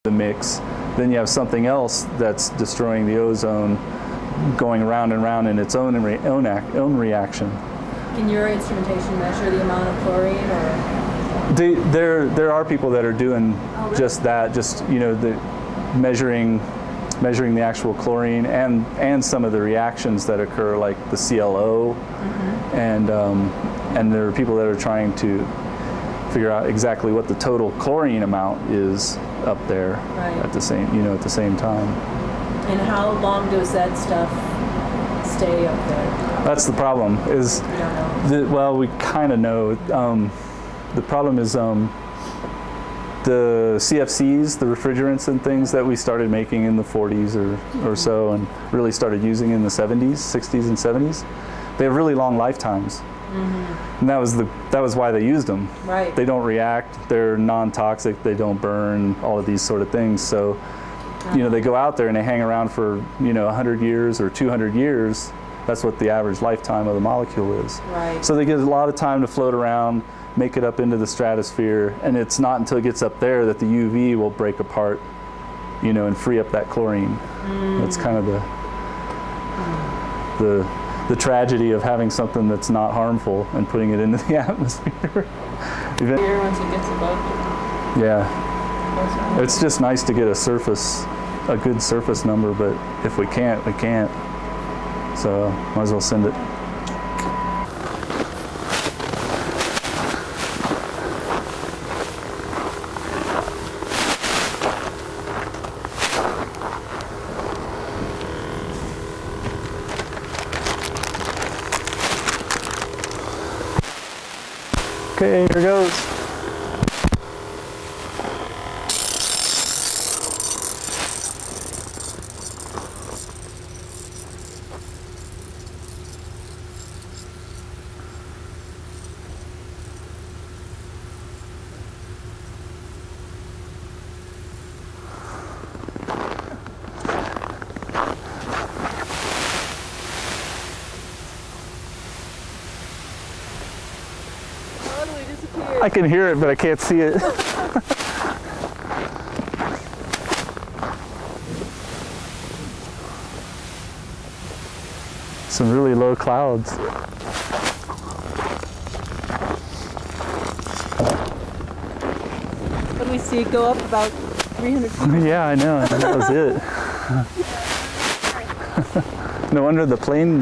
the mix, then you have something else that's destroying the ozone, going around and around in its own reaction. Can your instrumentation measure the amount of chlorine, or? There are people that are doing just that, just measuring the actual chlorine and some of the reactions that occur, like the CLO, and there are people that are trying to figure out exactly what the total chlorine amount is up there at the same time. And how long does that stuff stay up there? That's the problem. Is you don't know. Well, we kind of know. The problem is the CFCs, the refrigerants and things that we started making in the 40s or so, and really started using in the 70s, 60s, and 70s. They have really long lifetimes. And that was why they used them. Right. They don't react. They're non-toxic. They don't burn. All of these sort of things. So, they go out there and they hang around for 100 years or 200 years. That's what the average lifetime of the molecule is. Right. So they get a lot of time to float around, make it up into the stratosphere, and it's not until it gets up there that the UV will break apart, and free up that chlorine. That's kind of the tragedy of having something that's not harmful and putting it into the atmosphere. Here once it gets above. Yeah. It's just nice to get a good surface number, but if we can't, we can't. So might as well send it. Okay, here goes. I can hear it, but I can't see it. Some really low clouds. What do we see? Go up about 300 feet? Yeah, I know. That was it. No wonder the plane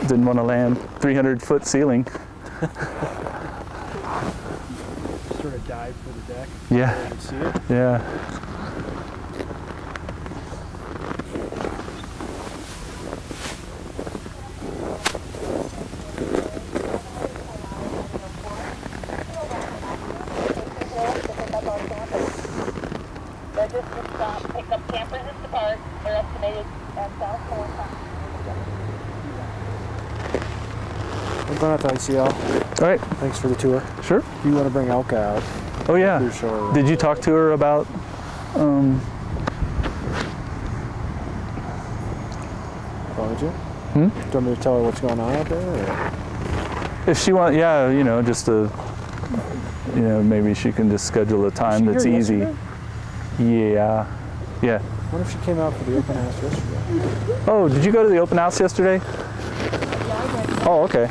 didn't want to land. 300-foot ceiling. Sort of dive for the deck. Yeah. You can see it. Yeah. Pick up campers at the park. They're estimated at South Pole. I'm going out to ICL. All right. Thanks for the tour. Sure. If you want to bring Elka out. Oh yeah. Did you talk to her about? Oh, did you? Do you want me to tell her what's going on out there? Or? If she wants, yeah, just to, maybe she can just schedule a time that's easy. Yesterday? Yeah. Yeah. What if she came out for the open house yesterday? Oh, did you go to the open house yesterday? Yeah, I went. Oh, okay.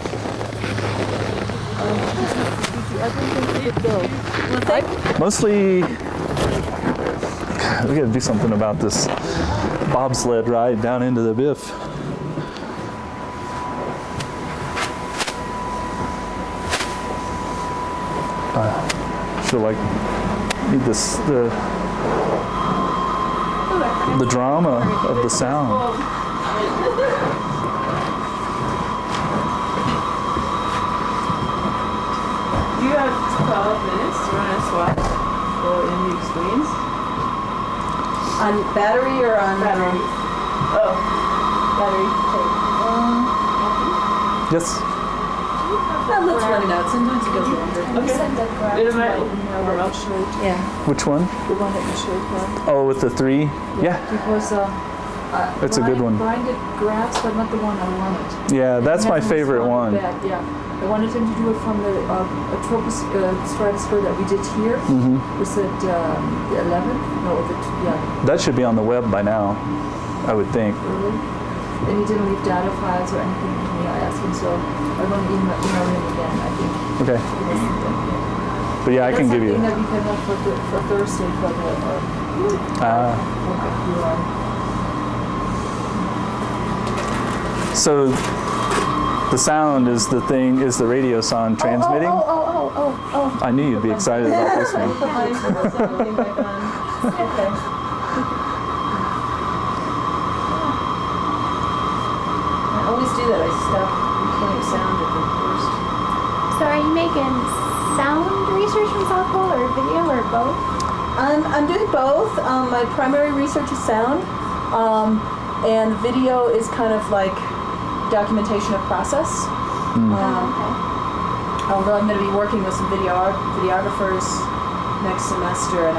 Mostly, we got to do something about this bobsled ride down into the Biff. Feel like need this the drama of the sound. Do you have 12 minutes to run a swap for in these screens? On battery or on battery? Oh, battery. Yes. Well, let's run it out. Sometimes it goes longer. Which one? The one that you showed me. Oh, with the 3? Yeah. Because It's a good one. Grinded graphs, but not the one I wanted. Yeah, that's my favorite one. Yeah, I wanted him to do it from the stratosphere that we did here. Was it the 11th? No, yeah. That should be on the web by now, I would think. Really? And he didn't leave data files or anything for me. I asked him, so I'm going to email him again, I think. Okay. But yeah, I can give you. That's something that we can have for Thursday for the So the sound is the thing, is the radio sound transmitting? Oh. I knew you'd be excited about this one. Okay. I always do that. I stop recording sound at the first. So are you making sound research from softball or video or both? I'm doing both. My primary research is sound, and video is kind of like documentation of process. Although I'm going to be working with some videographers next semester, and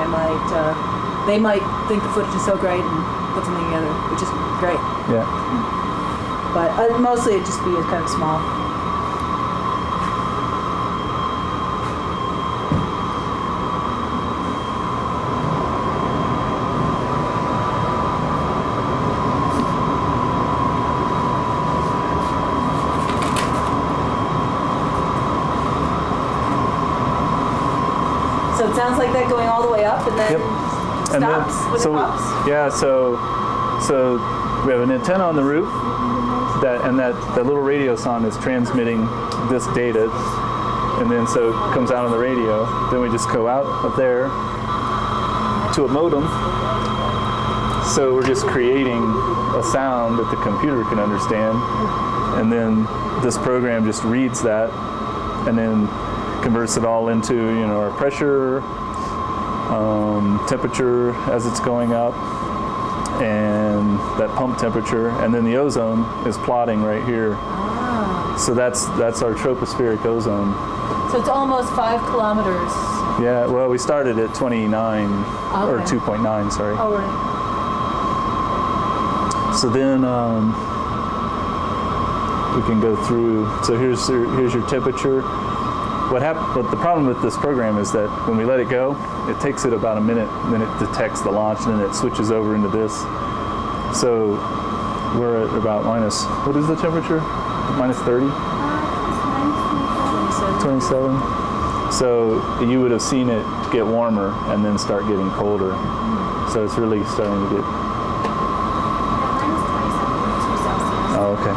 they might think the footage is so great and put something together, which is great. Yeah. But mostly it'd just be kind of small. So it sounds like that going all the way up and then stops when it pops? Yeah, so we have an antenna on the roof, that little radio sound is transmitting this data, and then so it comes out on the radio. Then we just go out up there to a modem. So we're just creating a sound that the computer can understand, and then this program just reads that and then converts it all into our pressure, temperature as it's going up, and that pump temperature, and then the ozone is plotting right here. So that's our tropospheric ozone. So it's almost 5 kilometers. Yeah, well, we started at 29 or 2.9, sorry. Oh, right. So then we can go through. So here's your temperature. But the problem with this program is that when we let it go, it takes it about a minute, and then it detects the launch, and then it switches over into this. So we're at about what is the temperature? Minus 30? 27. So you would have seen it get warmer and then start getting colder. So it's really starting to get... Oh, okay.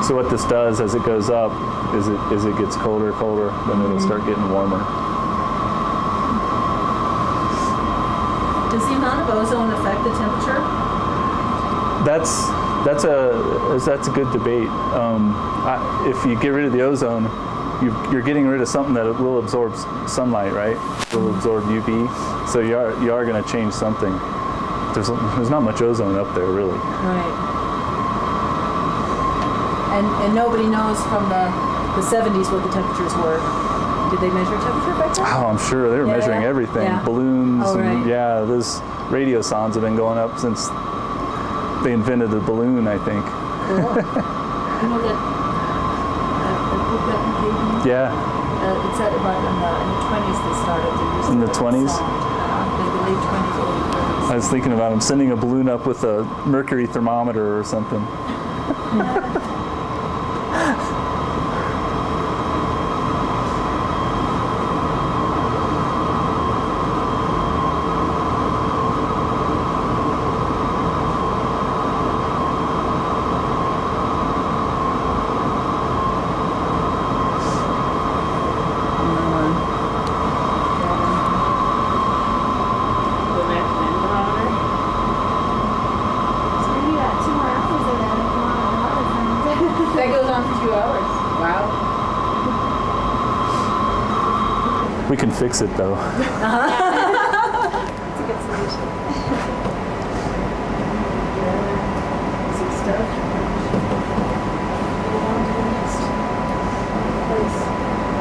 So what this does as it goes up is it gets colder, then it'll start getting warmer. Does the amount of ozone affect the temperature? That's a good debate. If you get rid of the ozone, you're getting rid of something that will absorb sunlight, right? It will absorb UV. So you are going to change something. There's not much ozone up there, really. Right. And nobody knows from the 70s what the temperatures were. Did they measure temperature back then? Oh, I'm sure they were measuring everything. Yeah. Balloons. Oh, right. And, yeah, those radio sondes have been going up since they invented the balloon, I think. Cool. You know that book that we gave you? Yeah. It's at about in the 20s they started to use In the 20s? The late 20s, early 30s. I was thinking about them sending a balloon up with a mercury thermometer or something. That goes on for 2 hours. Wow. We can fix it, though. Uh-huh.